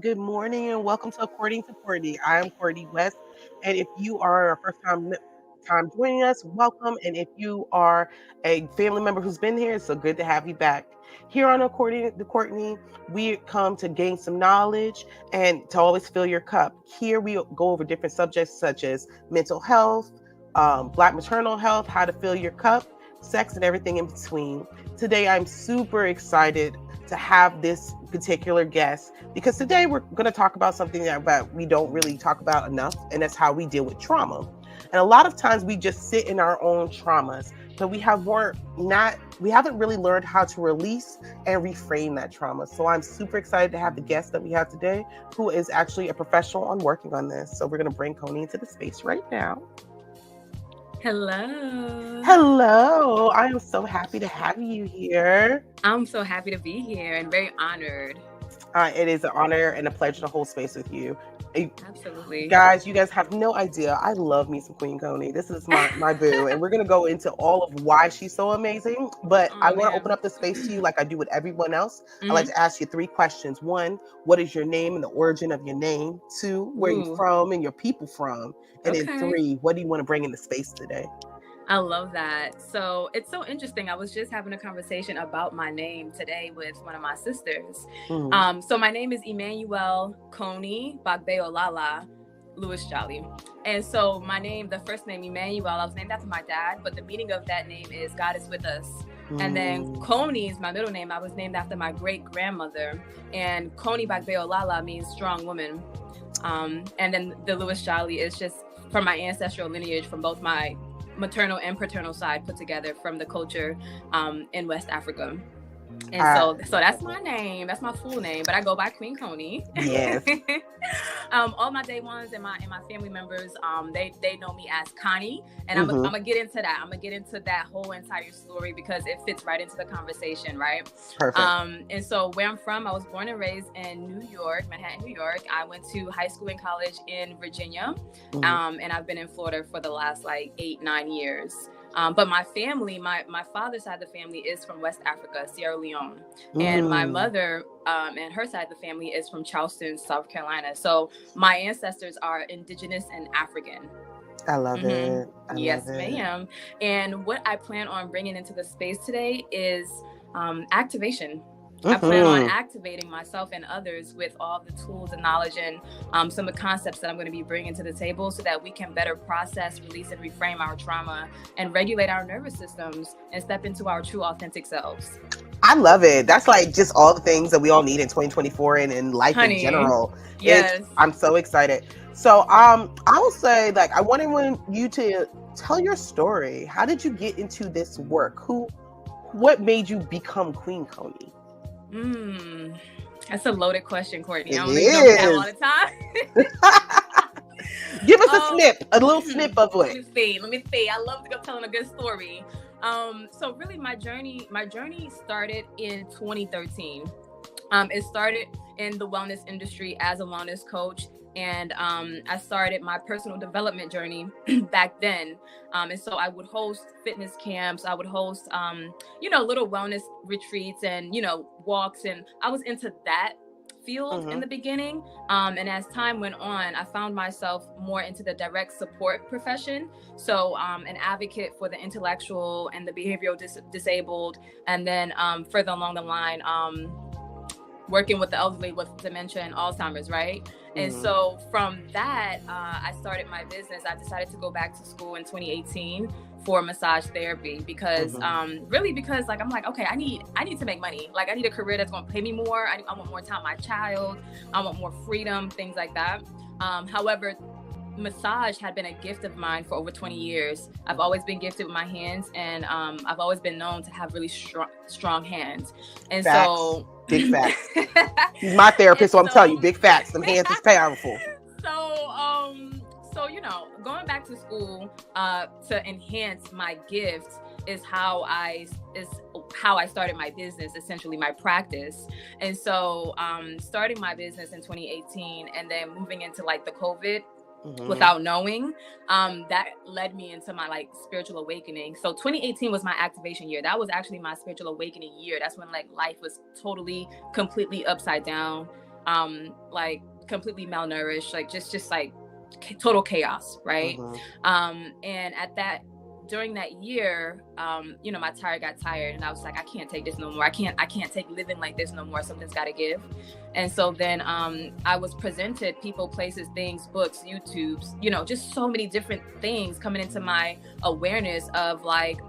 good morning, and welcome to According to Courtney. I am Courtney West, and if you are a first time joining us, welcome. And if you are a family member who's been here, it's so good to have you back. Here on According to Courtney, we come to gain some knowledge and to always fill your cup. Here we go over different subjects such as mental health, Black maternal health, how to fill your cup, sex, and everything in between. Today, I'm super excited to have this particular guest because today we're going to talk about something that we don't really talk about enough, and that's how we deal with trauma. And a lot of times we just sit in our own traumas, but we haven't really learned how to release and reframe that trauma. So I'm super excited to have the guest that we have today, who is actually a professional on working on this. So we're going to bring Koni into the space right now. Hello. Hello. I am so happy to have you here. I'm so happy to be here and very honored. It is an honor and a pleasure to hold space with you. Absolutely. Guys, you guys have no idea. I love me some Queen Koni. This is my boo. And we're going to go into all of why she's so amazing. But I want to open up the space to you like I do with everyone else. I like to ask you 3 questions. 1, what is your name and the origin of your name? 2, where you're from and your people from? And then 3, what do you want to bring into space today? I love that. So it's so interesting. I was just having a conversation about my name today with one of my sisters. So my name is Emmanuel Koni Bagbeolala Lewis Jolly. And so my name, the first name Emmanuel, I was named after my dad, but the meaning of that name is God is with us. And then Koni is my middle name. I was named after my great grandmother, and Koni Bagbeolala means strong woman. And then the Lewis Jolly is just from my ancestral lineage from both my maternal and paternal side put together from the culture in West Africa. And so that's my name. That's my full name, but I go by Queen Koni. Yes. All my day ones and my family members, they know me as Koni, and I'm gonna get into that. I'm gonna get into that whole entire story because it fits right into the conversation, right? Perfect. And so where I'm from, I was born and raised in New York, Manhattan, New York. I went to high school and college in Virginia, and I've been in Florida for the last 8-9 years. But my family, my father's side of the family is from West Africa, Sierra Leone. And my mother and her side of the family is from Charleston, South Carolina. So my ancestors are indigenous and African. I love it. Yes, ma'am. And what I plan on bringing into the space today is activation. I plan on activating myself and others with all the tools and knowledge and some of the concepts that I'm going to be bringing to the table so that we can better process, release, and reframe our trauma and regulate our nervous systems and step into our true authentic selves. I love it. That's just all the things that we all need in 2024 and in life in general. Yes. I'm so excited. So I will say, I wanted you to tell your story. How did you get into this work? What made you become Queen Koni? That's a loaded question, Courtney. I don't think you have a lot of time. Give us a little snip of it. Let me see. I love telling a good story. So really my journey started in 2013. It started in the wellness industry as a wellness coach. And I started my personal development journey back then. And so I would host fitness camps. I would host, little wellness retreats and, walks. And I was into that field in the beginning. And as time went on, I found myself more into the direct support profession. So an advocate for the intellectual and the behavioral disabled. And then further along the line, working with the elderly with dementia and Alzheimer's, right? And so from that, I started my business. I decided to go back to school in 2018 for massage therapy because I'm like, okay, I need to make money. I need a career that's going to pay me more. I want more time with my child. I want more freedom, things like that. However, massage had been a gift of mine for over 20 years. I've always been gifted with my hands, and I've always been known to have really strong hands. And facts. So big facts. He's my therapist, so I'm telling you, big facts. Them hands is powerful. So going back to school to enhance my gift is how I started my business, essentially my practice. And so starting my business in 2018 and then moving into the COVID without knowing, that led me into my spiritual awakening. So 2018 was my activation year. That was actually my spiritual awakening year. That's when life was totally, completely upside down. like completely malnourished, like just like total chaos, right? Mm-hmm. And at that during that year, you know, my tire got tired, and I was like, I can't take this no more. I can't take living like this no more. Something's got to give. And so then I was presented people, places, things, books, YouTubes, you know, just so many different things coming into my awareness of like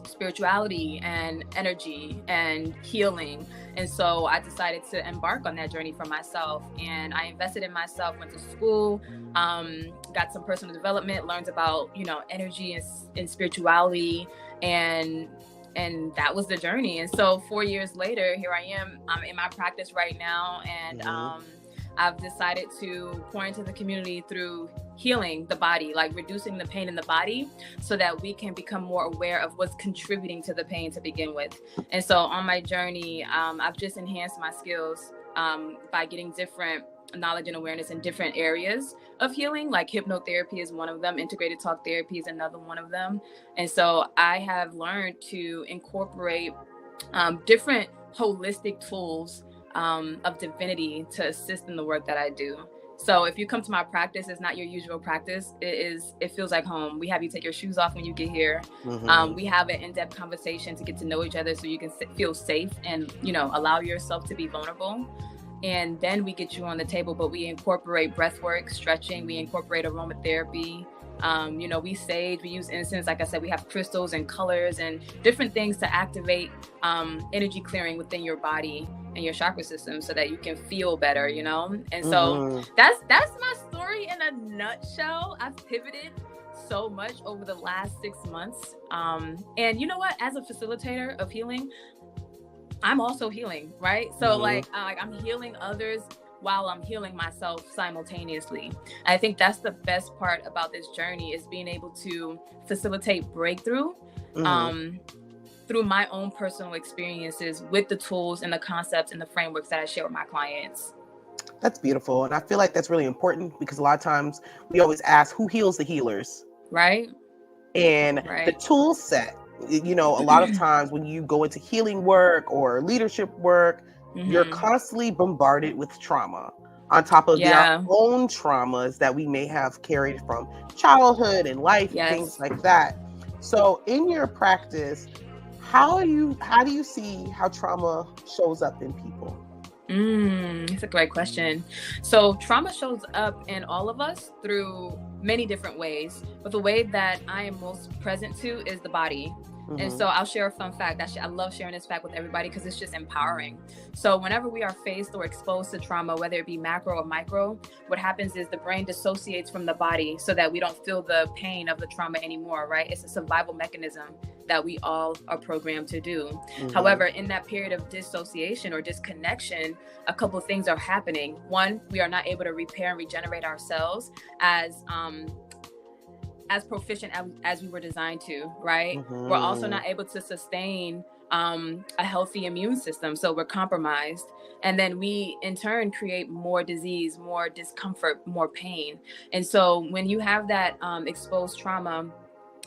spirituality and energy and healing. And so I decided to embark on that journey for myself, and I invested in myself, went to school, got some personal development, learned about, you know, energy and spirituality, and that was the journey. And so 4 years later, here I am. I'm in my practice right now, and I've decided to pour into the community through healing the body, like reducing the pain in the body, so that we can become more aware of what's contributing to the pain to begin with. And so on my journey, I've just enhanced my skills by getting different knowledge and awareness in different areas of healing. Like hypnotherapy is one of them, integrated talk therapy is another one of them. And so I have learned to incorporate different holistic tools of divinity to assist in the work that I do. So if you come to my practice, it's not your usual practice. It feels like home. We have you take your shoes off when you get here. We have an in-depth conversation to get to know each other, so you can feel safe and, you know, allow yourself to be vulnerable. And then we get you on the table, but we incorporate breath work, stretching, we incorporate aromatherapy. You know, we sage, we use incense. Like I said, we have crystals and colors and different things to activate energy clearing within your body and your chakra system, so that you can feel better, you know? And so that's my story in a nutshell. I've pivoted so much over the last 6 months. And you know what? As a facilitator of healing, I'm also healing, right? So like I'm healing others while I'm healing myself simultaneously. I think that's the best part about this journey, is being able to facilitate breakthrough through my own personal experiences with the tools and the concepts and the frameworks that I share with my clients. That's beautiful. And I feel like that's really important, because a lot of times we always ask, who heals the healers? Right. And the tool set, you know, a lot of times when you go into healing work or leadership work, you're constantly bombarded with trauma on top of their own traumas that we may have carried from childhood and life, things like that. So in your practice, how do you see how trauma shows up in people? It's a great question. So trauma shows up in all of us through many different ways, but the way that I am most present to is the body. And so I'll share a fun fact. I love sharing this fact with everybody, because it's just empowering. So whenever we are faced or exposed to trauma, whether it be macro or micro, what happens is the brain dissociates from the body so that we don't feel the pain of the trauma anymore, right? It's a survival mechanism that we all are programmed to do. However, in that period of dissociation or disconnection, a couple of things are happening. One, we are not able to repair and regenerate ourselves as proficient as we were designed to, right? We're also not able to sustain a healthy immune system, so we're compromised. And then we in turn create more disease, more discomfort, more pain. And so when you have that exposed trauma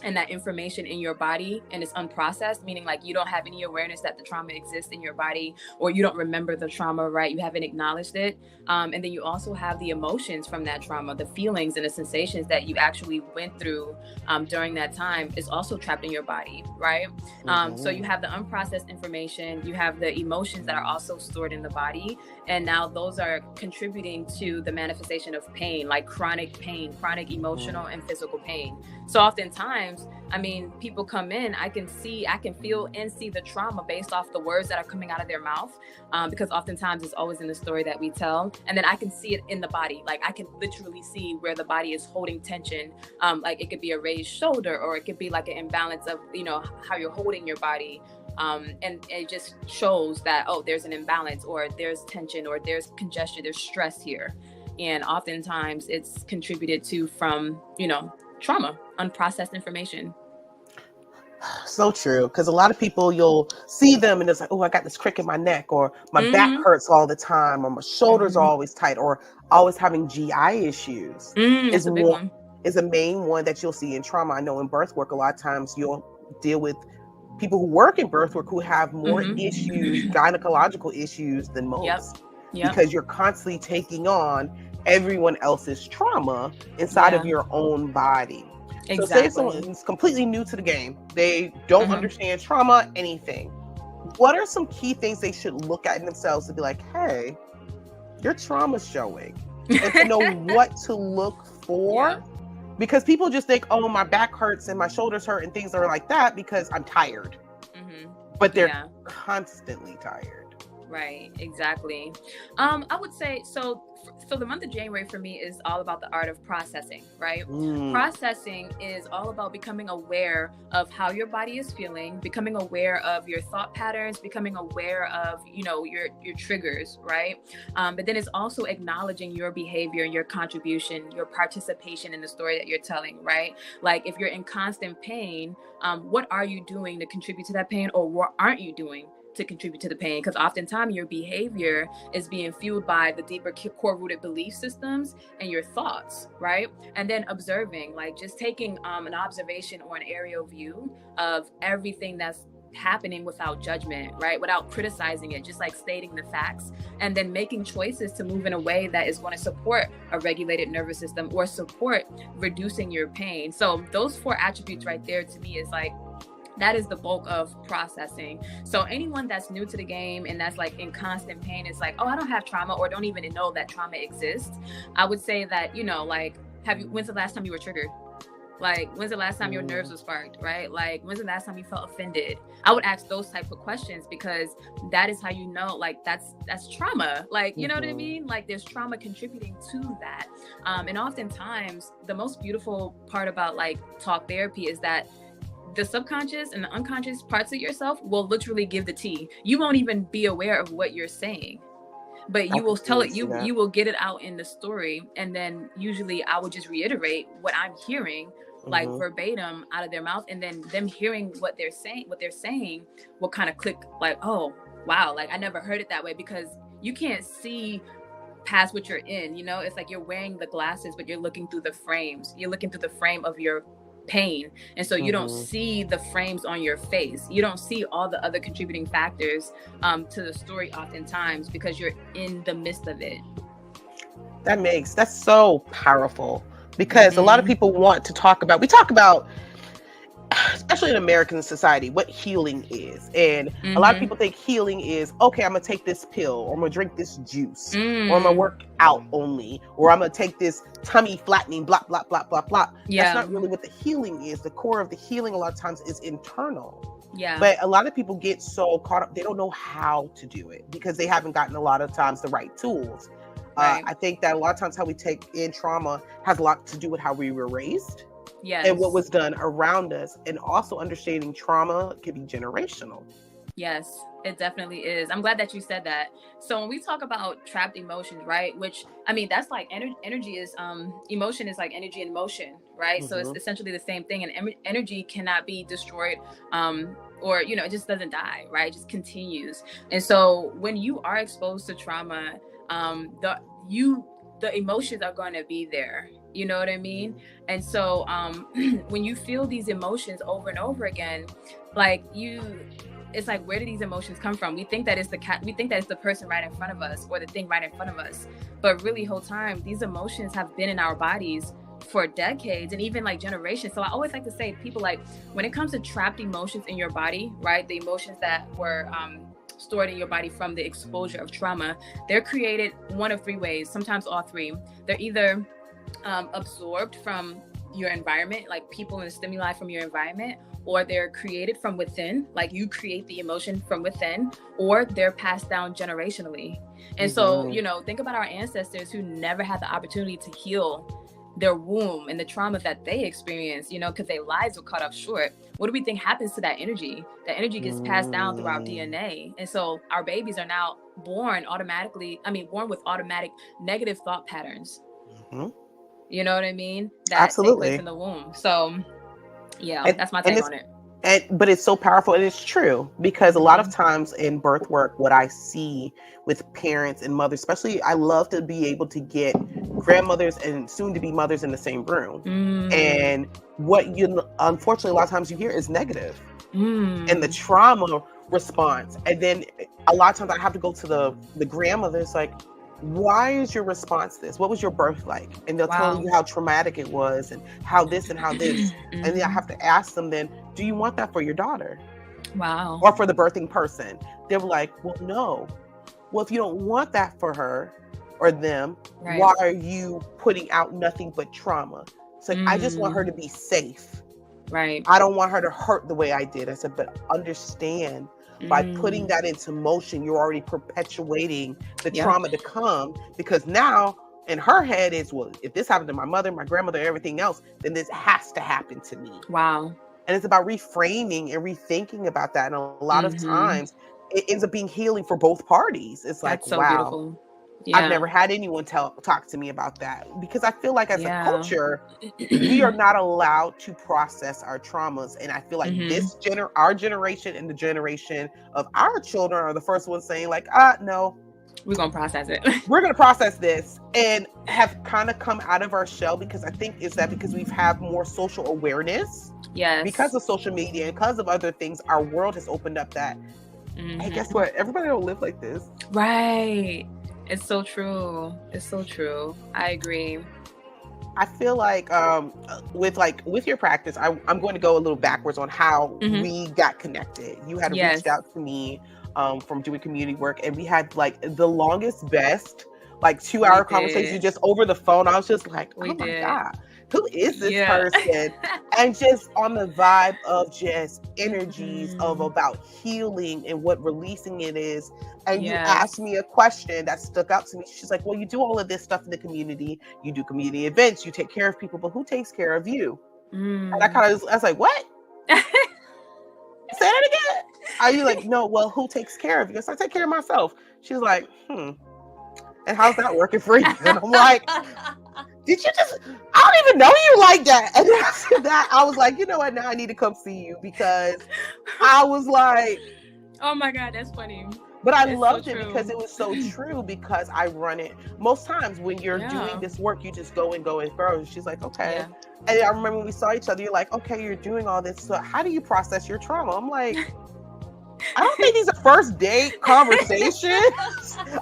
and that information in your body and it's unprocessed, meaning like you don't have any awareness that the trauma exists in your body, or you don't remember the trauma, right? You haven't acknowledged it. And then you also have the emotions from that trauma, the feelings and the sensations that you actually went through during that time is also trapped in your body, right? So you have the unprocessed information, you have the emotions that are also stored in the body. And now those are contributing to the manifestation of pain, like chronic pain, chronic emotional and physical pain. So oftentimes, I mean, people come in, I can feel and see the trauma based off the words that are coming out of their mouth, because oftentimes it's always in the story that we tell. And then I can see it in the body. Like I can literally see where the body is holding tension. Like it could be a raised shoulder, or it could be like an imbalance of, you know, how you're holding your body. And it just shows that, oh, there's an imbalance, or there's tension, or there's congestion, there's stress here. And oftentimes it's contributed to from, you know, trauma, unprocessed information. So true, because a lot of people, you'll see them and it's like, oh, I got this crick in my neck, or my back hurts all the time, or my shoulders are always tight, or always having GI issues is a big one. Is a main one that you'll see in trauma. I know in birth work, a lot of times you'll deal with people who work in birth work who have more issues, gynecological issues than most. Yep. because you're constantly taking on everyone else's trauma inside of Yeah. your own body. So say someone Exactly. is completely new to the game, they don't Hmm. understand trauma, anything. What are some key things they should look at in themselves to be like, hey, your trauma's showing? And to know what to look Yeah. for. Because people just think, oh, my back hurts and my shoulders hurt and things are like that because I'm tired. Hmm. But they're Yeah. constantly tired. Right, exactly. I would say so. So the month of January for me is all about the art of processing, right? Mm, Processing is all about becoming aware of how your body is feeling, becoming aware of your thought patterns, becoming aware of your triggers, right? But then it's also acknowledging your behavior, your contribution, your participation in the story that you're telling, right? Like if you're in constant pain, what are you doing to contribute to that pain, or what aren't you doing to contribute to the pain? Because oftentimes your behavior is being fueled by the deeper core rooted belief systems and your thoughts, right? And then observing, like just taking an observation or an aerial view of everything that's happening without judgment, right? Without criticizing it, just like stating the facts, and then making choices to move in a way that is going to support a regulated nervous system or support reducing your pain. So those four attributes right there to me is like, that is the bulk of processing. So anyone that's new to the game and that's like in constant pain is like, oh, I don't have trauma, or don't even know that trauma exists. I would say that, like, when's the last time you were triggered? Like, when's the last time your nerves were sparked, right? Like, when's the last time you felt offended? I would ask those type of questions, because that is how you know, like, that's trauma. Like, you know what I mean? Like, there's trauma contributing to that. And oftentimes, the most beautiful part about like talk therapy is that the subconscious and the unconscious parts of yourself will literally give the tea. You won't even be aware of what you're saying, but you will tell it. You will get it out in the story, and then usually I would just reiterate what I'm hearing, like verbatim out of their mouth, and then them hearing what they're saying will kind of click, like, oh wow, like I never heard it that way, because you can't see past what you're in. It's like you're wearing the glasses, but you're looking through the frames. You're looking through the frame of your pain, and so you don't see the frames on your face. You don't see all the other contributing factors to the story oftentimes, because you're in the midst of it. That's so powerful, because a lot of people want to talk about, especially in American society, what healing is. And a lot of people think healing is, okay, I'm gonna take this pill, or I'm gonna drink this juice, or I'm gonna work out only, or I'm gonna take this tummy flattening, blah, blah, blah, blah, blah. Yeah. That's not really what the healing is. The core of the healing a lot of times is internal. Yeah. But a lot of people get so caught up, they don't know how to do it, because they haven't gotten a lot of times the right tools. Right. I think that a lot of times how we take in trauma has a lot to do with how we were raised. Yes. And what was done around us, and also understanding trauma can be generational. Yes, it definitely is. I'm glad that you said that. So when we talk about trapped emotions, right, which, I mean, that's like energy is, emotion is like energy in motion, right? So it's essentially the same thing, and energy cannot be destroyed, or, it just doesn't die, right? It just continues. And so when you are exposed to trauma, the emotions are going to be there. You know what I mean? And so when you feel these emotions over and over again, like it's like, where do these emotions come from? We think that it's the person right in front of us, or the thing right in front of us. But really, whole time, these emotions have been in our bodies for decades, and even like generations. So I always like to say, people, like, when it comes to trapped emotions in your body, right? The emotions that were stored in your body from the exposure of trauma, they're created one of three ways, sometimes all three. They're either absorbed from your environment, like people and stimuli from your environment, or they're created from within, like you create the emotion from within, or they're passed down generationally. And so, think about our ancestors who never had the opportunity to heal their womb and the trauma that they experienced, because their lives were cut off short. What do we think happens to that energy? That energy gets passed down through our DNA. And so our babies are now born with automatic negative thought patterns. You know what I mean? That Absolutely. take place in the womb. So yeah, that's my take on it. But it's so powerful, and it's true, because a lot of times in birth work, what I see with parents and mothers, especially, I love to be able to get grandmothers and soon to be mothers in the same room. And what unfortunately a lot of times you hear is negative. And the trauma response. And then a lot of times I have to go to the grandmother. It's like, why is your response this? What was your birth like? And they'll tell Wow. you how traumatic it was and how this and how this. And then I have to ask them then, do you want that for your daughter Wow. or for the birthing person? They're like, well, no. Well, if you don't want that for her or them, Right. why are you putting out nothing but trauma? It's like, I just want her to be safe. Right. I don't want her to hurt the way I did. I said, but understand, by putting that into motion, you're already perpetuating the trauma to come, because now in her head is, well, if this happened to my mother, my grandmother, everything else, then this has to happen to me. Wow. And it's about reframing and rethinking about that. And a lot of times it ends up being healing for both parties. It's like, That's so wow, beautiful. Yeah. I've never had anyone talk to me about that, because I feel like as a culture, we are not allowed to process our traumas. And I feel like our generation and the generation of our children are the first ones saying like, no, we're going to process it. We're going to process this, and have kind of come out of our shell, because I think is that because we've had more social awareness. Yes. Because of social media and because of other things, our world has opened up that, hey, guess what? Everybody don't live like this. Right. It's so true. It's so true. I agree. I feel like with your practice, I'm going to go a little backwards on how we got connected. You had reached out to me from doing community work, and we had like the longest, best, like 2-hour conversation just over the phone. I was just like, oh my God, who is this person? And just on the vibe of just energies of about healing and what releasing it is. And you asked me a question that stuck out to me. She's like, well, you do all of this stuff in the community. You do community events. You take care of people, but who takes care of you? And I was like, what? Say that again. Are you like, no, well, who takes care of you? So I take care of myself. She's like, and how's that working for you? And I'm like, did you just, I don't even know you like that. And after that, I was like, you know what? Now I need to come see you, because I was like, oh my God, that's funny. But I loved it because it was so true, because I run it. Most times when you're doing this work, you just go and go and grow. And she's like, okay. And I remember when we saw each other, you're like, okay, you're doing all this. So how do you process your trauma? I'm like, I don't think these are first date conversations.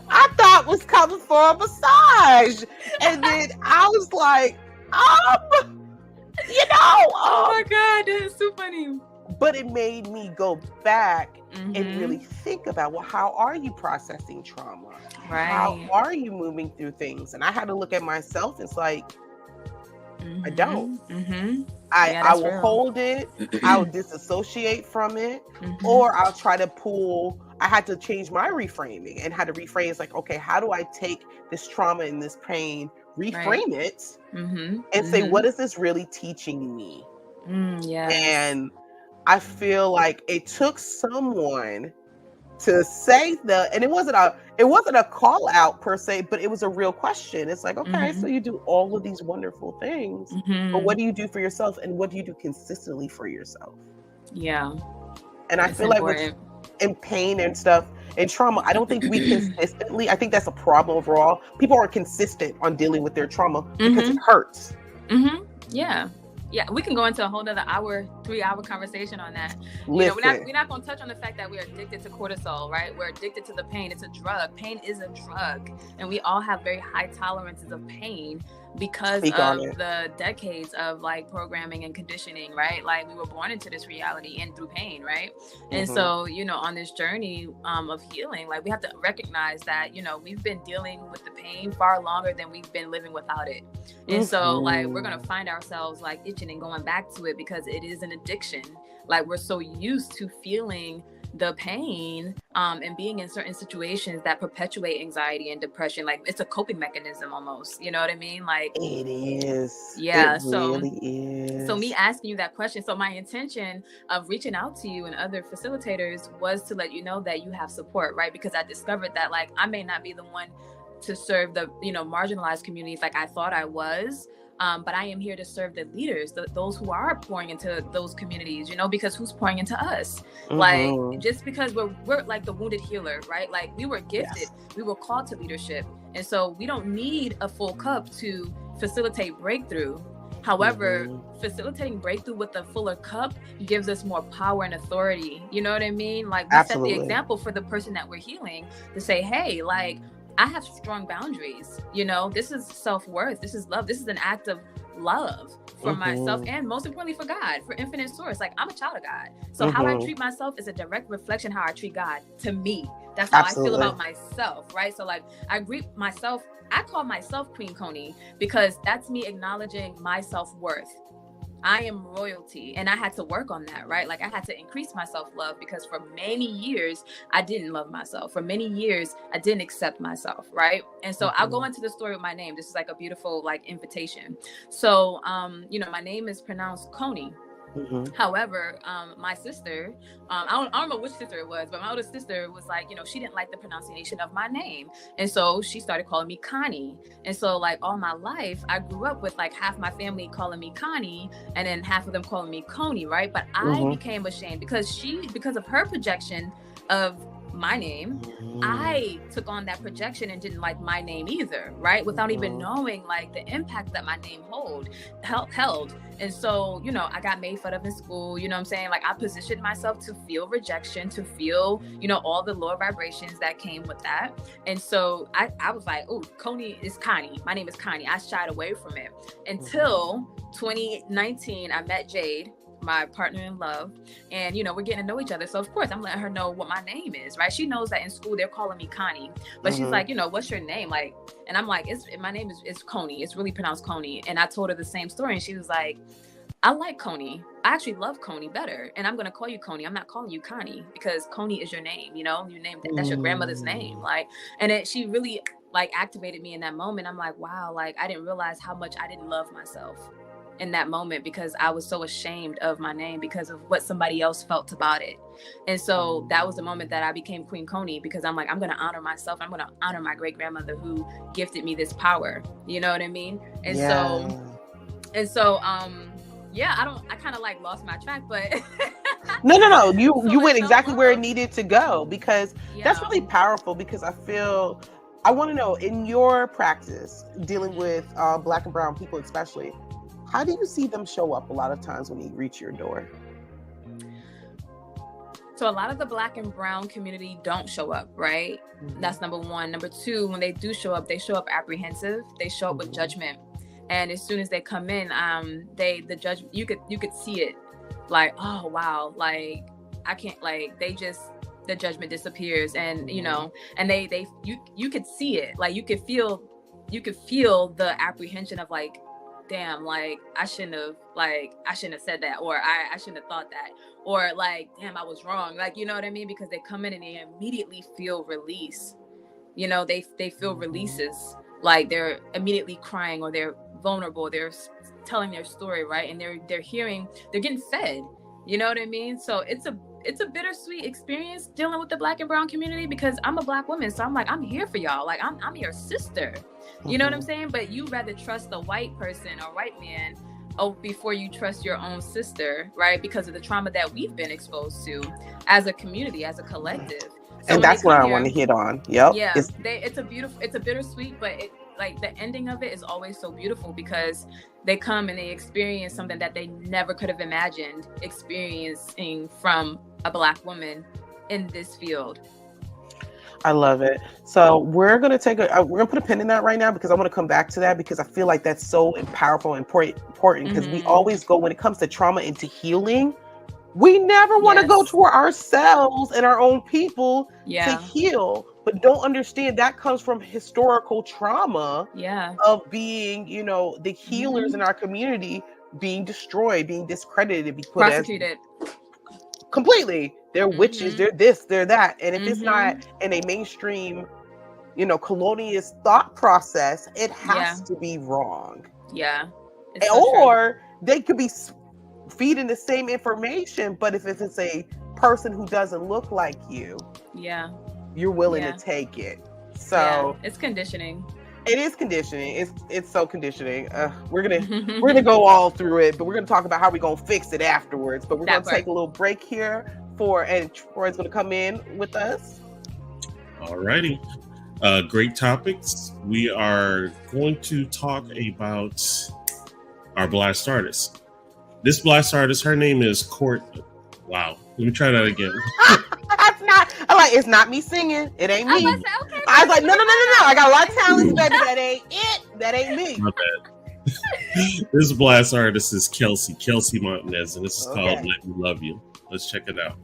I thought was coming for a massage. And then I was like, oh my God, that is so funny. But it made me go back and really think about, well, how are you processing trauma? Right. How are you moving through things? And I had to look at myself. It's like, I don't. I will hold it. I'll disassociate from it, or I'll try to pull. I had to change my reframing and had to reframe. It's like, okay, how do I take this trauma and this pain, reframe it, and say, what is this really teaching me? And I feel like it took someone to say and it wasn't a call out per se, but it was a real question. It's like, okay, so you do all of these wonderful things, but what do you do for yourself, and what do you do consistently for yourself? Yeah. And I feel like in pain and stuff and trauma, I don't think we consistently, I think that's a problem overall. People aren't consistent on dealing with their trauma because it hurts. Yeah, we can go into a whole nother 3-hour conversation on that. Listen. We're not going to touch on the fact that we're addicted to cortisol, right? We're addicted to the pain. It's a drug. Pain is a drug. And we all have very high tolerances of pain because of the decades of like programming and conditioning, right? Like we were born into this reality and through pain, right? And so, on this journey of healing, like we have to recognize that, we've been dealing with the pain far longer than we've been living without it. And so like we're going to find ourselves like itching and going back to it because it is an addiction. Like we're so used to feeling the pain and being in certain situations that perpetuate anxiety and depression. Like it's a coping mechanism almost, you know what I mean? Like it is. Yeah. It really is. So me asking you that question, so my intention of reaching out to you and other facilitators was to let you know that you have support, right? Because I discovered that like I may not be the one to serve the marginalized communities like I thought I was. But I am here to serve the leaders, those who are pouring into those communities, because who's pouring into us? Like, just because we're like the wounded healer, right? Like we were gifted, we were called to leadership. And so we don't need a full cup to facilitate breakthrough. However, facilitating breakthrough with a fuller cup gives us more power and authority. You know what I mean? Like, we set the example for the person that we're healing to say, hey, like, I have strong boundaries. You know, this is self-worth. This is love. This is an act of love for myself, and most importantly for God, for infinite source. Like, I'm a child of God. So how I treat myself is a direct reflection how I treat God to me. That's how I feel about myself, right? So like, I greet myself, I call myself Queen Koni because that's me acknowledging my self-worth. I am royalty, and I had to work on that, right? Like, I had to increase my self-love because for many years I didn't love myself. For many years I didn't accept myself, right? And so I'll go into the story with my name. This is like a beautiful like invitation. So you know, my name is pronounced Koni. However, my sister, I don't know which sister it was, but my older sister was like, you know, she didn't like the pronunciation of my name. And so she started calling me Koni. And so like all my life, I grew up with like half my family calling me Koni and then half of them calling me Koni, right? But I became ashamed because of her projection of my name, I took on that projection and didn't like my name either, right? Without even knowing like the impact that my name held. And so, you know, I got made fun of in school, you know what I'm saying? Like, I positioned myself to feel rejection, to feel, you know, all the lower vibrations that came with that. And so I was like, oh, Koni is Koni. My name is Koni. I shied away from it until 2019. I met Jade, my partner in love, and you know, we're getting to know each other. So of course I'm letting her know what my name is, right? She knows that in school they're calling me Koni, but she's like, you know, what's your name? Like, and I'm like, my name is Koni. It's really pronounced Koni. And I told her the same story, and she was like, I like Koni. I actually love Koni better, and I'm gonna call you Koni. I'm not calling you Koni because Koni is your name. You know, your name, that's your grandmother's name. Like, and she really like activated me in that moment. I'm like, wow, like I didn't realize how much I didn't love myself in that moment because I was so ashamed of my name because of what somebody else felt about it. And so that was the moment that I became Queen Koni, because I'm like, I'm going to honor myself. I'm going to honor my great grandmother who gifted me this power. You know what I mean? And so, yeah, I kind of like lost my track, but no. You went exactly where it needed to go, because that's really powerful. Because I want to know, in your practice dealing with Black and brown people, especially, how do you see them show up a lot of times when you reach your door? So a lot of the Black and brown community don't show up, right? That's number one. Number two, when they do show up, they show up apprehensive. They show up with judgment. And as soon as they come in, the judge, you could see it, like, oh wow, like I can't, like the judgment disappears, and you know, and you could see it, like you could feel the apprehension of like, damn, like I shouldn't have said that, or I shouldn't have thought that, or like, damn, I was wrong, like, you know what I mean? Because they come in and they immediately feel release. You know, they feel releases, like they're immediately crying, or they're vulnerable, they're telling their story, right? And they're getting fed. You know what I mean? So it's a bittersweet experience dealing with the Black and brown community, because I'm a Black woman, so I'm like, I'm here for y'all, like I'm your sister. You know what I'm saying? But you rather trust a white person or white man before you trust your own sister, right? Because of the trauma that we've been exposed to as a community, as a collective. So and that's what I want to hit on. Yep. Yeah, it's a bittersweet, but like the ending of it is always so beautiful, because they come and they experience something that they never could have imagined experiencing from a Black woman in this field. I love it. So we're gonna put a pin in that right now, because I want to come back to that, because I feel like that's so powerful and important. Because we always go, when it comes to trauma, into healing, we never want to go to ourselves and our own people to heal, but don't understand that comes from historical trauma of being, you know, the healers in our community being destroyed, being discredited, be put prosecuted completely. They're witches, they're this, they're that. And if it's not in a mainstream, you know, colonialist thought process, it has to be wrong. Yeah. Or they could be feeding the same information, but if it's a person who doesn't look like you, you're willing to take it. So it's conditioning. It is conditioning. It's so conditioning. We're gonna go all through it, but we're gonna talk about how we're gonna fix it afterwards. But we're gonna take a little break here and Troy's gonna come in with us. Alrighty. Great topics. We are going to talk about our blast artist. This blast artist, her name is Courtney. Wow. Let me try that again. That's not. I'm like, it's not me singing. It ain't me. I was like, okay. I was like, no. I got a lot of talents, baby. That ain't it. That ain't me. My bad. This blast artist is Kelsey Montanez, and this is called Let Me Love You. Let's check it out.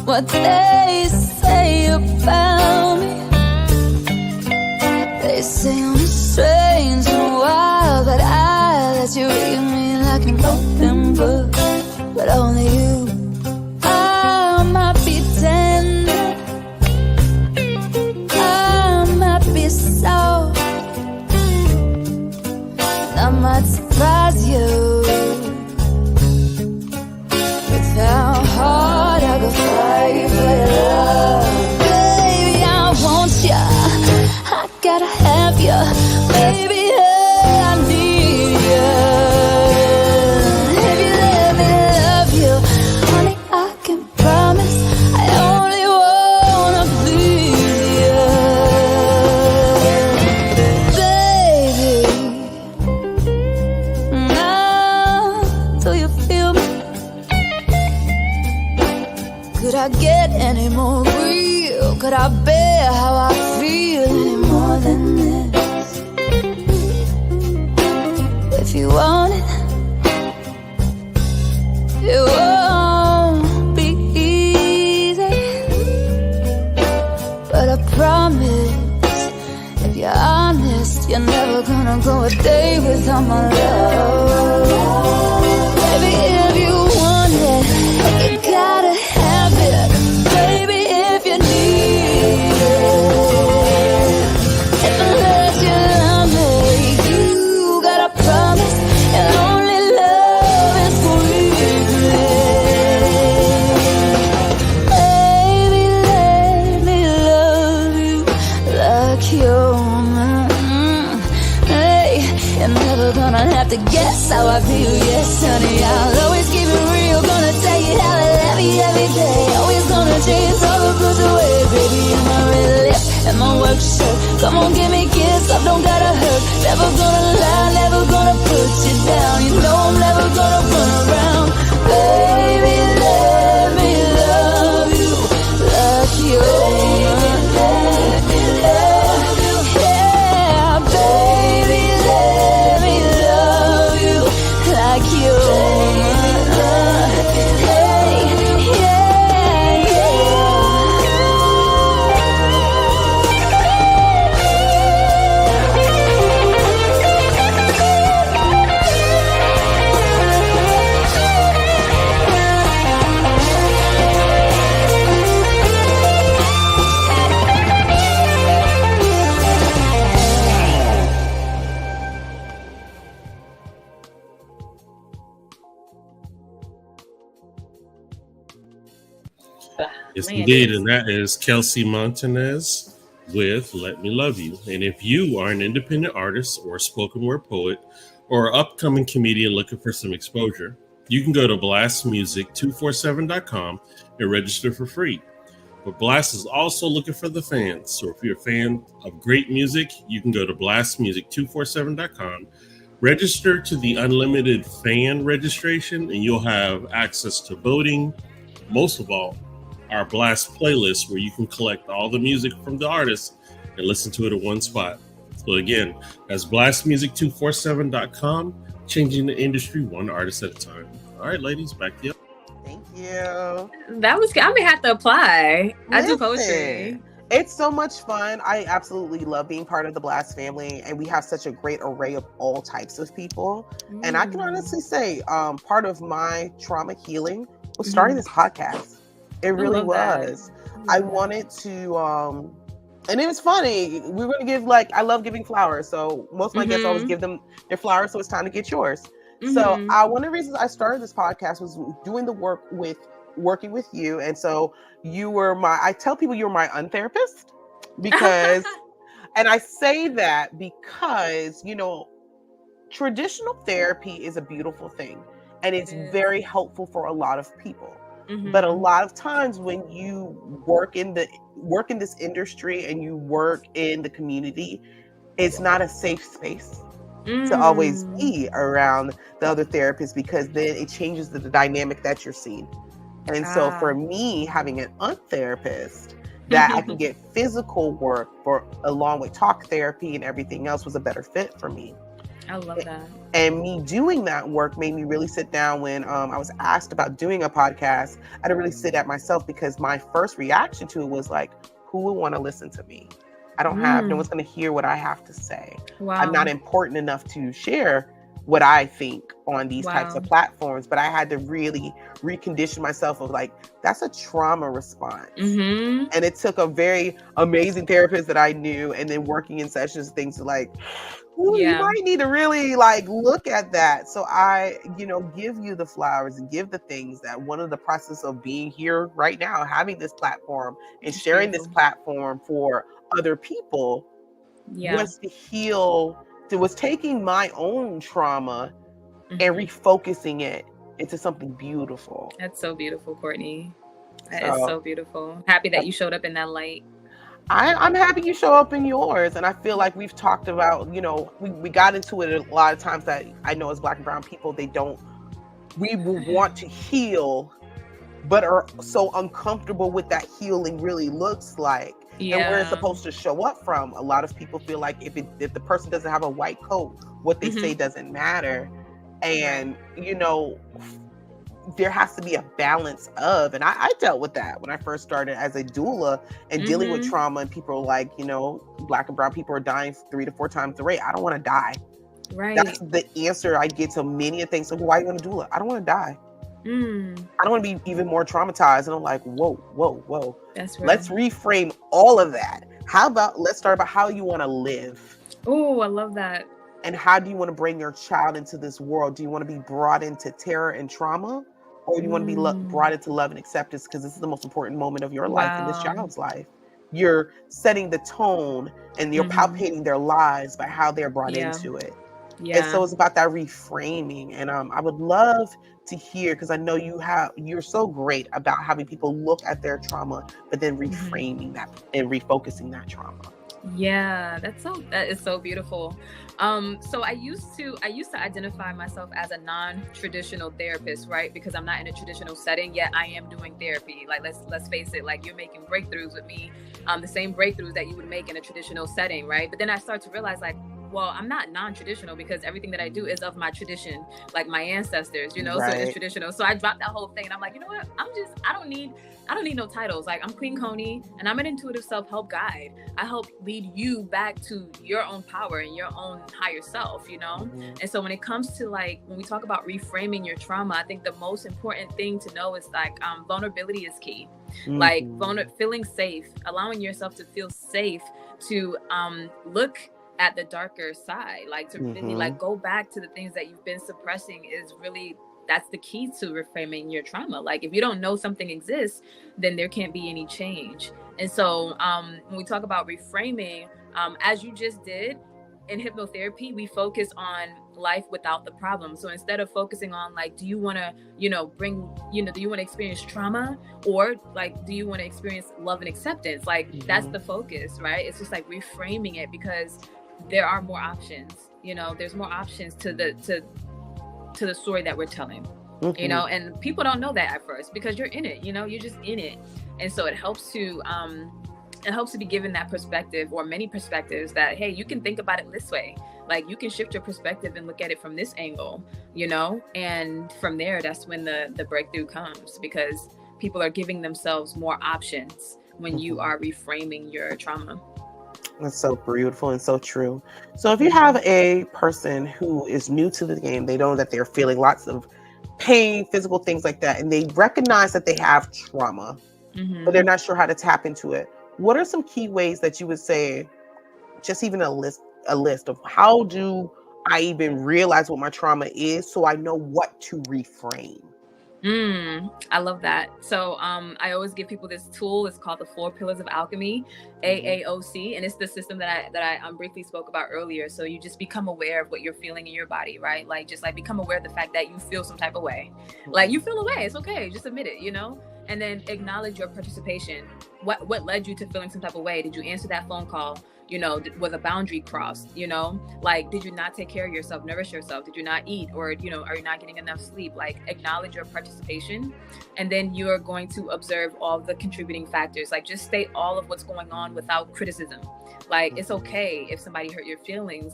What they say about me, they say I'm strange and wild, but I let you read me like an open book. But only you, I might be tender, I might be soft, I might surprise you with how hard I go fight for your love. Baby, I want ya, I gotta have ya. Baby, I need ya. If you let me love you, honey, I can promise I only wanna please you. Baby, now do you feel me? Could I get any more real? Could I bear how I feel any more than this? If you want it, it won't be easy, but I promise, if you're honest, you're never gonna go a day without my love. Baby, if you want it, you gotta have it. Baby, if you need it, if I let you love me, you gotta promise you'll only love is sweetly. Baby, let me love you like you're mine. Hey, you're never gonna have to guess how I feel. Yes, honey, I'll always keep it real. Gonna tell you how I love you every day. Always gonna chase all the blues away. Baby, you're my red lip and my work shirt. Come on, give me a kiss, I don't gotta hurt. Never gonna lie, never gonna put you down. You know I'm never gonna run around. Baby, let me love you like you're mine. Yeah, baby, let me love you like you're mine. Hey, yeah, yeah. Yes, Man, indeed. yes. And that is Kelsey Montanez with Let Me Love You. And if you are an independent artist or a spoken word poet or an upcoming comedian looking for some exposure, you can go to blastmusic247.com and register for free. But Blast is also looking for the fans. So if you're a fan of great music, you can go to blastmusic247.com, register to the unlimited fan registration, and you'll have access to voting. Most of all, our Blast playlist where you can collect all the music from the artists and listen to it in one spot. So again, that's blastmusic247.com, changing the industry one artist at a time. All right, ladies, back to you. Thank you. That was. I may have to apply. I do Listen, poetry. It's so much fun. I absolutely love being part of the Blast family, and we have such a great array of all types of people. And I can honestly say, part of my trauma healing was starting this podcast. It I really love that. was. I I love that. wanted to, and it was funny. We were gonna give, like, I love giving flowers, so most of my guests always Mhm. give them their flowers. So it's time to get yours. So Mhm. one of the reasons I started this podcast was doing the work with working with you, and so you were my. I tell people you're my untherapist because, and I say that because traditional therapy is a beautiful thing and It it's is. very helpful for a lot of people. But a Mhm. lot of times when you work in this industry and you work in the community, it's not a safe space to always Mm. be around the other therapists because then it changes the dynamic that you're seeing. And so for Ah. me, having an untherapist that I can get physical work for along with talk therapy and everything else was a better fit for me. I love that. And me doing that work made me really sit down when I was asked about doing a podcast. I had to really sit at myself because my first reaction to it was like, who would want to listen to me? No Mm. one's going to hear what I have to say. I'm not Wow. important enough to share what I think on these types Wow. of platforms, but I had to really recondition myself of like, that's a trauma response. Mhm. And it took a very amazing therapist that I knew and then working in sessions, things like, ooh, you Yeah. might need to really like look at that. So I, give you the flowers and give the things that one of the process of being here right now, having this platform and It's sharing this beautiful. platform for other people Yeah. was to heal, it was taking my own trauma and Mhm. refocusing it into something beautiful. That's so beautiful, Courtney. That is So so beautiful. Happy that you showed up in that light. I'm happy you show up in yours. And I feel like we've talked about, we got into it a lot of times that I know as Black and brown people, we will want to heal, but are so uncomfortable with that healing really looks like and where it's Yeah. supposed to show up from. A lot of people feel like if the person doesn't have a white coat, what they say Mhm. doesn't matter. Right. And, there has to be a balance of, and I dealt with that when I first started as a doula and dealing with Mhm. trauma, and people are like, Black and brown people are dying 3 to 4 times the rate. I don't want to die. That's Right. the answer I get to many things. So why you want to doula? I don't want to die. Mm. I don't want to be even more traumatized. And I'm like, whoa, whoa, whoa. That's Let's real. reframe all of that. Let's start about how you want to live. Oh, I love that. And how do you want to bring your child into this world? Do you want to be brought into terror and trauma? Or do you want to be Mm. brought into love and acceptance? Because this is the most important moment of your life and this Wow. child's life. You're setting the tone and you're Mhm. palpating their lives by how they're brought Yeah. into it. And Yeah. so it's about that reframing. And I would love to hear, because I know you're so great about having people look at their trauma, but then Mhm. reframing that and refocusing that trauma. Yeah, that is so beautiful. So I used to identify myself as a non-traditional therapist, right? Because I'm not in a traditional setting, yet I am doing therapy. Like let's face it, like you're making breakthroughs with me, the same breakthroughs that you would make in a traditional setting, right? But then I start to realize like, well, I'm not non-traditional because everything that I do is of my tradition, like my ancestors, so it's Right. traditional. So I dropped that whole thing and I'm like, you know what? I don't need no titles. Like I'm Queen Koni and I'm an intuitive self-help guide. I help lead you back to your own power and your own higher self. Mhm. And so when it comes to like, when we talk about reframing your trauma, I think the most important thing to know is like vulnerability is key. Like Mhm. feeling safe, allowing yourself to feel safe to look at the darker side, like to really like Mhm. go back to the things that you've been suppressing is really that's the key to reframing your trauma. Like if you don't know something exists, then there can't be any change. And so when we talk about reframing, as you just did in hypnotherapy, we focus on life without the problem. So instead of focusing on like, do you want to, do you want to experience trauma, or like, do you want to experience love and acceptance? Like that's Mhm. the focus, right? It's just like reframing it because there are more options. There's more options to the story that we're telling. Mhm. And people don't know that at first because you're in it. You're just in it, and so it helps to be given that perspective, or many perspectives, that hey, you can think about it this way. Like you can shift your perspective and look at it from this angle. And from there, that's when the breakthrough comes, because people are giving themselves more options when you Mhm. are reframing your trauma. That's so beautiful and so true. So if you have Mhm. a person who is new to the game, they know that they're feeling lots of pain, physical things like that, and they recognize that they have trauma. but they're not sure how to tap into it. What are some key ways that you would say, just even a list of how do I even realize what my trauma is so I know what to reframe? I love that. So I always give people this tool. It's called the 4 Pillars of Alchemy, AAOC, and it's the system that I briefly spoke about earlier. So you just become aware of what you're feeling in your body, right? Like just like become aware of the fact that you feel some type of way. Like you feel a way, it's okay. Just admit it, and then acknowledge your participation. What led you to feeling some type of way? Did you answer that phone call? Was a boundary crossed? Like, did you not take care of yourself, nourish yourself? Did you not eat? Or, are you not getting enough sleep? Like, acknowledge your participation. And then you are going to observe all the contributing factors. Like, just state all of what's going on without criticism. Like, it's okay if somebody hurt your feelings.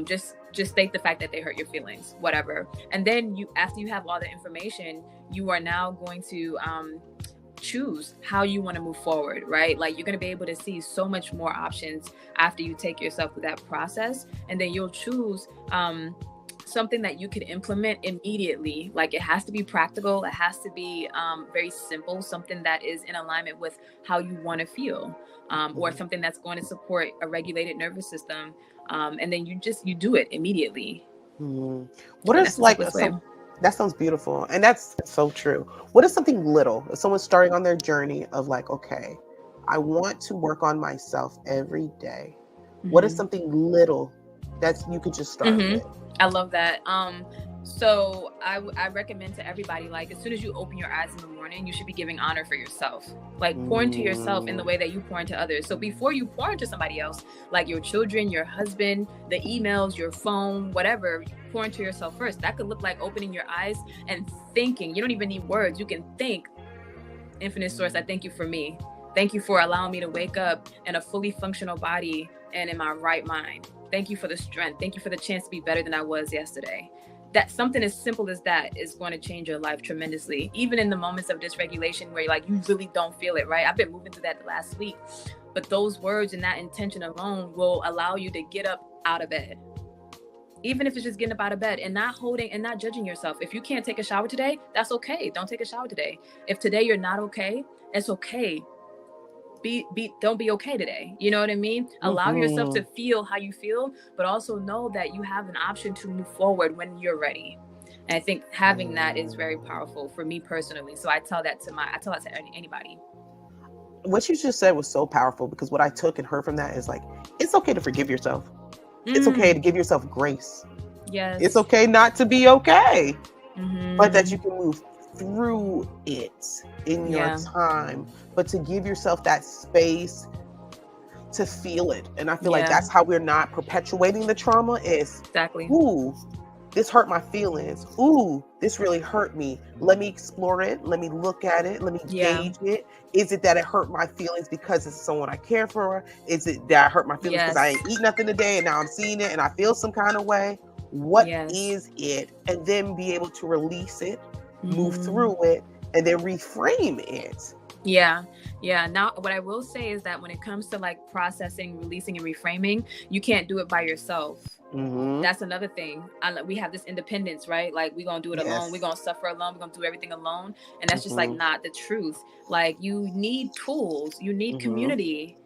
Just state the fact that they hurt your feelings, whatever. And then after you have all the information, you are now going to, choose how you want to move forward, right? Like you're going to be able to see so much more options after you take yourself through that process, and then you'll choose something that you can implement immediately. Like it has to be practical, it has to be very simple, something that is in alignment with how you want to feel, or something that's going to support a regulated nervous system, and then you do it immediately. What is that sounds beautiful. And that's so true. What is something little? If someone's starting on their journey of like, okay, I want to work on myself every day. What is something little that you could just start with? I love that. So I recommend to everybody, like, as soon as you open your eyes in the morning, you should be giving honor for yourself. Like, pour into yourself in the way that you pour into others. So before you pour into somebody else, like your children, your husband, the emails, your phone, whatever, pour into yourself first. That could look like opening your eyes and thinking. You don't even need words. You can think, infinite source, I thank you for me. Thank you for allowing me to wake up in a fully functional body and in my right mind. Thank you for the strength. Thank you for the chance to be better than I was yesterday. That something as simple as that is going to change your life tremendously. Even in the moments of dysregulation where like you really don't feel it, right? I've been moving through that the last week, but those words and that intention alone will allow you to get up out of bed. Even if it's just getting up out of bed and not holding and not judging yourself. If you can't take a shower today, that's okay. Don't take a shower today. If today you're not okay, it's okay. Don't be okay today. You know what I mean? Allow yourself to feel how you feel, but also know that you have an option to move forward when you're ready. And I think having that is very powerful for me personally. So I tell that to anybody. What you just said was so powerful, because what I took and heard from that is like, it's okay to forgive yourself. It's okay to give yourself grace. Yes. It's okay not to be okay, but that you can move through it in your time, but to give yourself that space to feel it. And I feel like that's how we're not perpetuating the trauma is, ooh, this hurt my feelings. Ooh, this really hurt me. Let me explore it. Let me look at it. Let me gauge it. Is it that it hurt my feelings because it's someone I care for? Is it that I hurt my feelings because I ain't eat nothing today and now I'm seeing it and I feel some kind of way? What is it? And then be able to release it, move through it, and then reframe it. Yeah. Now, what I will say is that when it comes to like processing, releasing, and reframing, you can't do it by yourself. That's another thing. We have this independence, right? Like we're going to do it alone. We're going to suffer alone. We're going to do everything alone. And that's just like not the truth. Like you need tools. You need community.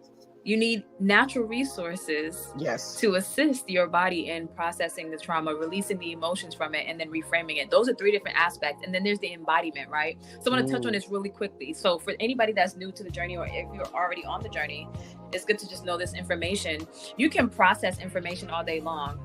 You need natural resources to assist your body in processing the trauma, releasing the emotions from it, and then reframing it. Those are 3 different aspects. And then there's the embodiment, right? So I want to touch on this really quickly. So for anybody that's new to the journey, or if you're already on the journey, it's good to just know this information. You can process information all day long.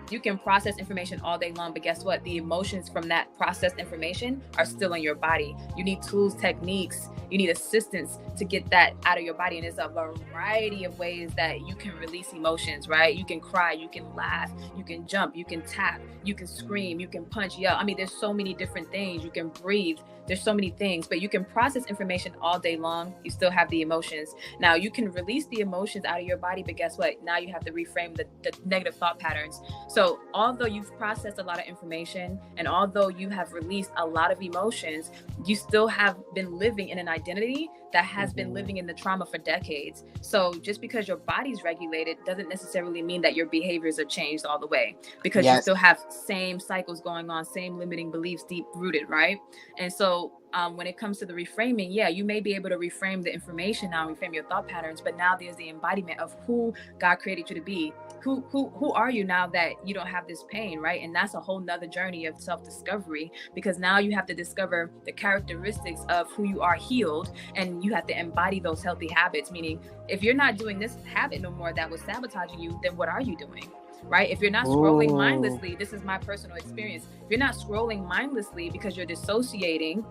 You can process information all day long, but guess what? The emotions from that processed information are still in your body. You need tools, techniques, you need assistance to get that out of your body. And there's a variety of ways that you can release emotions, right? You can cry, you can laugh, you can jump, you can tap, you can scream, you can punch, yell. I mean, there's so many different things. You can breathe. There's so many things, but you can process information all day long. You still have the emotions. Now you can release the emotions out of your body, but guess what? Now you have to reframe the negative thought patterns. So although you've processed a lot of information and although you have released a lot of emotions, you still have been living in an identity that has been living in the trauma for decades. So just because your body's regulated doesn't necessarily mean that your behaviors are changed all the way, because you still have same cycles going on, same limiting beliefs deep rooted, right? And so when it comes to the reframing, yeah, you may be able to reframe the information now, reframe your thought patterns, but now there's the embodiment of who God created you to be. Who are you now that you don't have this pain, right? And that's a whole nother journey of self-discovery, because now you have to discover the characteristics of who you are healed, and you have to embody those healthy habits. Meaning, if you're not doing this habit no more that was sabotaging you, then what are you doing? Right? If you're not scrolling mindlessly, this is my personal experience. If you're not scrolling mindlessly because you're dissociating,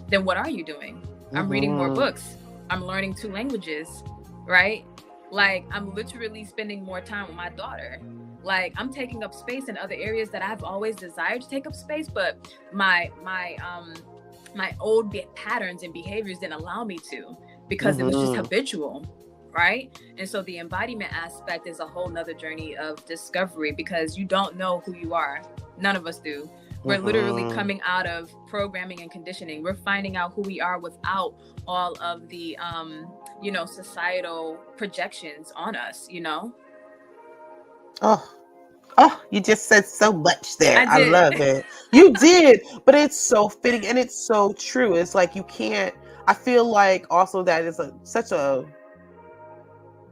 then what are you doing? I'm reading more books. I'm learning 2 languages, right? Like, I'm literally spending more time with my daughter. Like, I'm taking up space in other areas that I've always desired to take up space, but my old patterns and behaviors didn't allow me to, because it was just habitual. Right? And so the embodiment aspect is a whole nother journey of discovery, because you don't know who you are. None of us do. We're literally coming out of programming and conditioning. We're finding out who we are without all of the, societal projections on us, Oh, you just said so much there. I did. love it. You did, but it's so fitting and it's so true. It's like you can't, I feel like also that is such a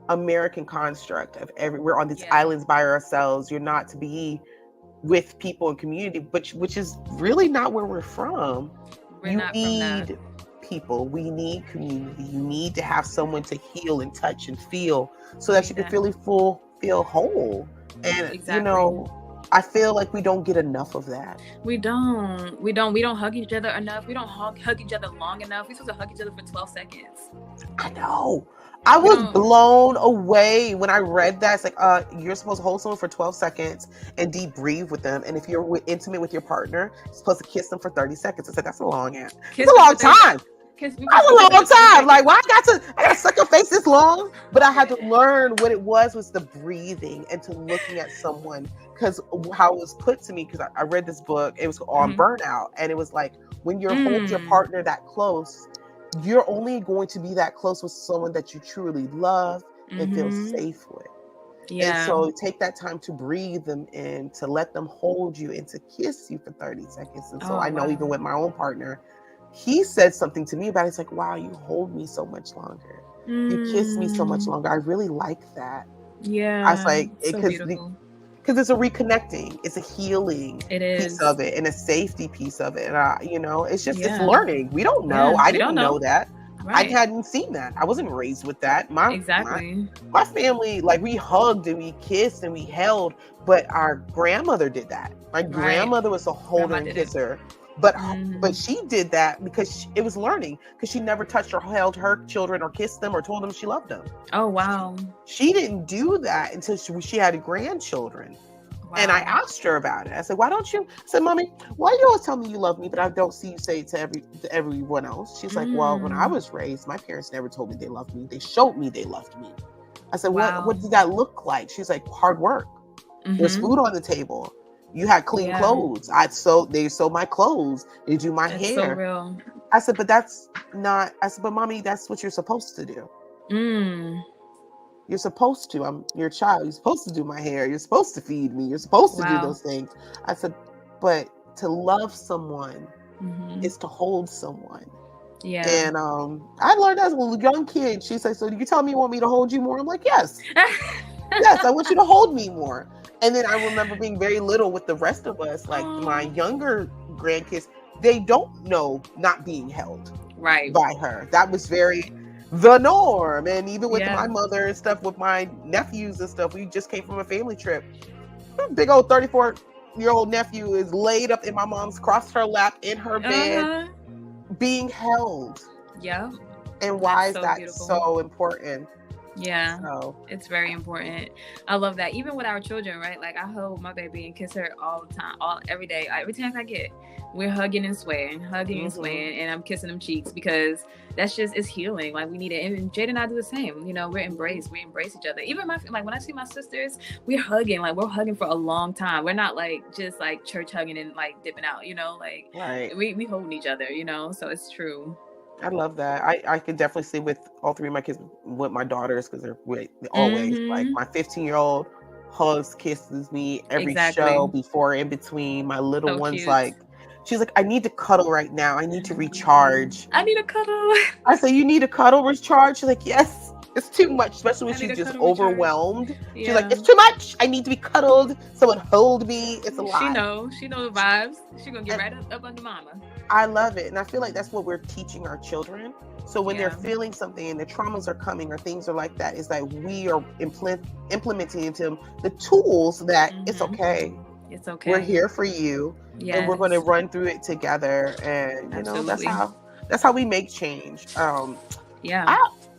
American construct of we're on these islands by ourselves. You're not to be with people and community, which is really not where we're from. We're not need from that. People. We need community. You need to have someone to heal and touch and feel, so that you can feel whole. And I feel like we don't get enough of that. We don't hug each other enough. We don't hug each other long enough. We're supposed to hug each other for 12 seconds. I know. I was blown away when I read that. It's like, you're supposed to hold someone for 12 seconds and deep breathe with them. And if you're intimate with your partner, you're supposed to kiss them for 30 seconds. I said, that's a long time. That's a long time. That's a long time. Like, why I gotta suck your face this long? But I had to learn what it was the breathing and to looking at someone, because how it was put to me, because I read this book, it was on burnout. And it was like, when you're holding your partner that close, you're only going to be that close with someone that you truly love and feel safe with. Yeah. And so take that time to breathe them in, to let them hold you and to kiss you for 30 seconds. And so I know even with my own partner, he said something to me about it. It's like, wow, you hold me so much longer. You kiss me so much longer. I really like that. Yeah. I was like, because it's a reconnecting, it's a healing piece of it, and a safety piece of it. And it's just it's learning. We don't know. I didn't know that. Right. I hadn't seen that. I wasn't raised with that. My family, like, we hugged and we kissed and we held, but our grandmother did that. My grandmother was a holder and kisser. But she did that because it was learning, because she never touched or held her children or kissed them or told them she loved them. Oh, wow. She didn't do that until she had grandchildren. Wow. And I asked her about it. I said, why don't you? I said, Mommy, why you always tell me you love me, but I don't see you say it to everyone else? She's like, well, when I was raised, my parents never told me they loved me. They showed me they loved me. I said, what did that look like? She's like, hard work. There's food on the table. You had clean clothes. They sew my clothes. They do my hair. So real. I said, but that's not. I said, but Mommy, that's what you're supposed to do. You're supposed to. I'm your child. You're supposed to do my hair. You're supposed to feed me. You're supposed to do those things. I said, but to love someone is to hold someone. Yeah. And I learned as a young kid. She said, so you tell me you want me to hold you more? I'm like, yes. Yes, I want you to hold me more. And then I remember being very little with the rest of us, like my younger grandkids, they don't know not being held by her. That was very the norm. And even with my mother and stuff, with my nephews and stuff, we just came from a family trip. Big old 34-year-old nephew is laid up in my mom's, crossed her lap in her bed, being held. Yeah. And why is that so important? Yeah, it's very important. I love that. Even with our children, right? Like, I hold my baby and kiss her all the time, every day. Every chance I get, we're hugging and swaying, and I'm kissing them cheeks, because that's just, it's healing. Like, we need it. And Jade and I do the same. We embrace each other. Even when I see my sisters, we're hugging. Like, we're hugging for a long time. We're not like just like church hugging and like dipping out. We holding each other. So it's true. I love that. I can definitely see with all 3 of my kids, with my daughters, because they're always like, my 15-year-old hugs, kisses me every show, before, in between. My little one's cute. Like, She's like, I need to cuddle right now. I need to recharge. I need a cuddle. I say, you need a cuddle recharge? She's like, yes, it's too much, especially when I need she's a just cuddle recharge. overwhelmed. She's Yeah. like, it's too much. I need to be cuddled. Someone hold me. It's a lot. She know the vibes. She gonna get right up under mama. I love it. And I feel like that's what we're teaching our children. So when they're Yeah. feeling something and the traumas are coming or things are like that, it's like we are implementing into them the tools that it's okay. It's okay. We're here for you. Yes. And we're going to run through it together. And you know, that's how we make change. Yeah.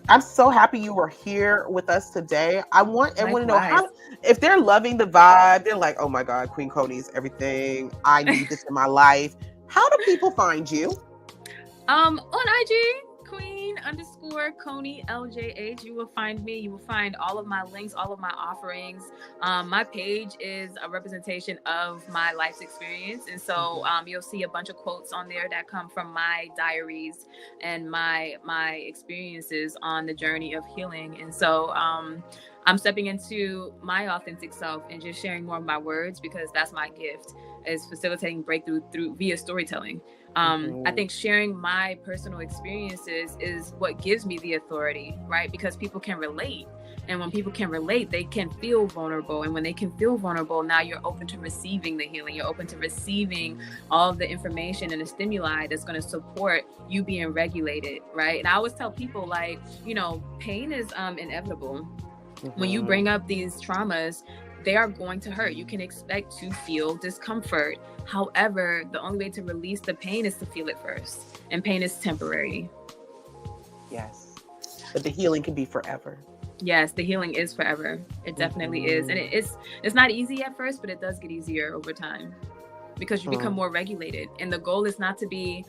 I'm so happy you were here with us today. I want everyone to know Likewise. if they're loving the vibe, they're like, oh my God, Queen Koni is everything. I need this in my life. How do people find you? On IG, Queen_Koni LJH. You will find me. You will find all of my links, all of my offerings. My page is a representation of my life's experience, and so you'll see a bunch of quotes on there that come from my diaries and my experiences on the journey of healing. And so I'm stepping into my authentic self and just sharing more of my words, because that's my gift, is facilitating breakthrough via storytelling. I think sharing my personal experiences is what gives me the authority, right? Because people can relate. And when people can relate, they can feel vulnerable. And when they can feel vulnerable, now you're open to receiving the healing. You're open to receiving all of the information and the stimuli that's going to support you being regulated, right? And I always tell people, like, you know, pain is inevitable. When you bring up these traumas, they are going to hurt. You can expect to feel discomfort. However, the only way to release the pain is to feel it first. And pain is temporary. Yes. But the healing can be forever. Yes, the healing is forever. It definitely is. And it's not easy at first, but it does get easier over time, because you become more regulated. And the goal is to be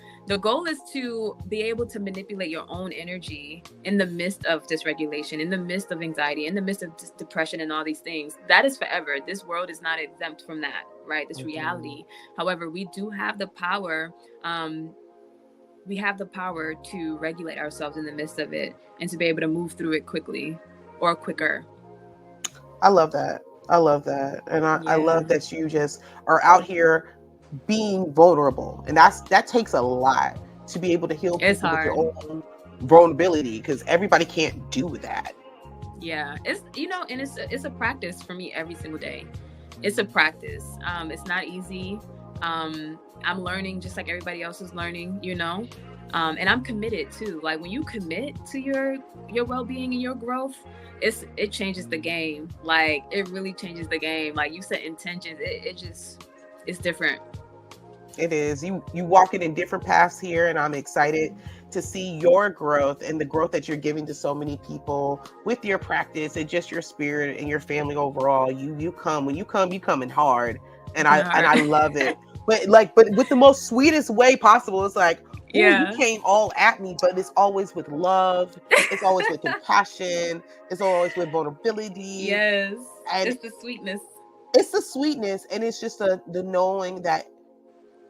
able to manipulate your own energy in the midst of dysregulation, in the midst of anxiety, in the midst of depression and all these things. That is forever. This world is not exempt from that, right? This reality. However, we do have the power. We have the power to regulate ourselves in the midst of it and to be able to move through it quickly or quicker. I love that. And I love that you just are out here being vulnerable. And that takes a lot to be able to heal people with your own vulnerability, because everybody can't do that. Yeah, it's, you know, and it's a practice for me every single day. It's a practice. It's not easy. I'm learning just like everybody else is learning, you know. And I'm committed too. Like, when you commit to your well-being and your growth, it changes the game. Like, it really changes the game. Like, you set intentions, it's different. It is. You walking in different paths here, and I'm excited to see your growth and the growth that you're giving to so many people with your practice and just your spirit and your family overall. You come in hard, and I love it. But with the most sweetest way possible. It's like, you came all at me, but it's always with love. It's always with compassion. It's always with vulnerability. Yes. And it's the sweetness. It's the sweetness, and it's just the knowing that,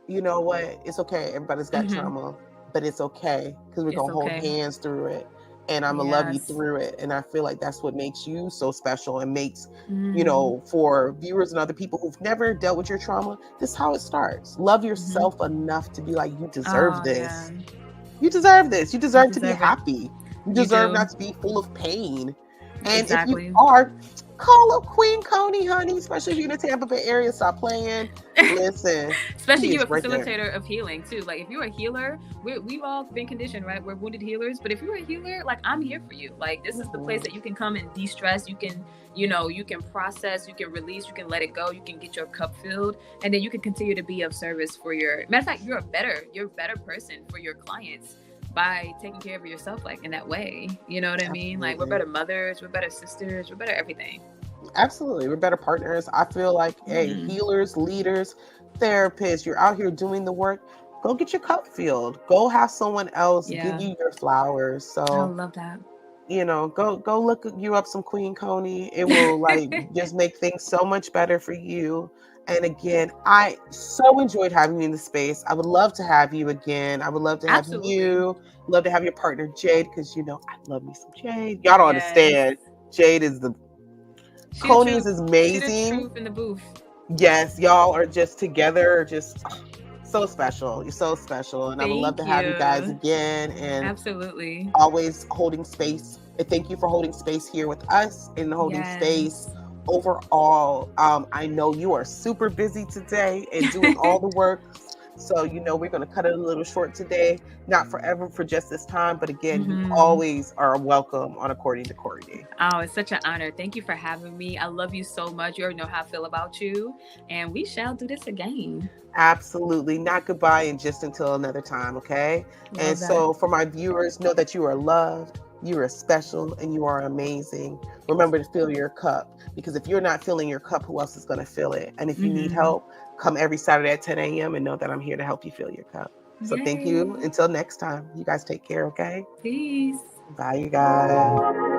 you know what, it's okay. Everybody's got trauma, but it's okay, because we're going to hold hands through it. And I'm going to love you through it. And I feel like that's what makes you so special, and makes, you know, for viewers and other people who've never dealt with your trauma, this is how it starts. Love yourself enough to be like, you deserve this. Yeah. You deserve this. You deserve to be happy. You deserve not to be full of pain. And if you are, call up Queen Koni, honey, especially if you're in the Tampa Bay area. Stop playing. Listen. Especially if you're a facilitator of healing too. Like, if you're a healer, we've all been conditioned, right? We're wounded healers. But if you're a healer, like, I'm here for you. Like, this is the place that you can come and de-stress. You can, you know, you can process, you can release, you can let it go, you can get your cup filled, and then you can continue to be of service for your, matter of fact, you're a better person for your clients by taking care of yourself, like, in that way. You know what I mean? Like, we're better mothers, we're better sisters, we're better everything. Absolutely. We're better partners. I feel like, hey, healers, leaders, therapists, you're out here doing the work. Go get your cup filled. Go have someone else give you your flowers. So I love that. You know, go look you up some Queen Koni. It will like just make things so much better for you. And again, I so enjoyed having you in the space. I would love to have you again. I would love to have you. Love to have your partner Jade, because you know I love me some Jade. Y'all don't understand. Jade is Koni is amazing. In the booth. Yes, y'all are just together, just so special. You're so special. And I would love Thank to have you guys you. again, and Absolutely. always holding space. And thank you for holding space here with us and holding space Yes. overall. I know you are super busy today and doing all the work. So, we're going to cut it a little short today, not forever, for just this time. But again, you always are welcome on According to Courtney. Oh, it's such an honor. Thank you for having me. I love you so much. You already know how I feel about you. And we shall do this again. Absolutely. Not goodbye and just until another time, okay? Love And that. so for my viewers, know that you are loved, you are special, and you are amazing. Remember to fill your cup, because if you're not filling your cup, who else is going to fill it? And if you need help, come every Saturday at 10 a.m. and know that I'm here to help you fill your cup. So thank you. Yay. Until next time, you guys take care, okay? Peace. Bye, you guys.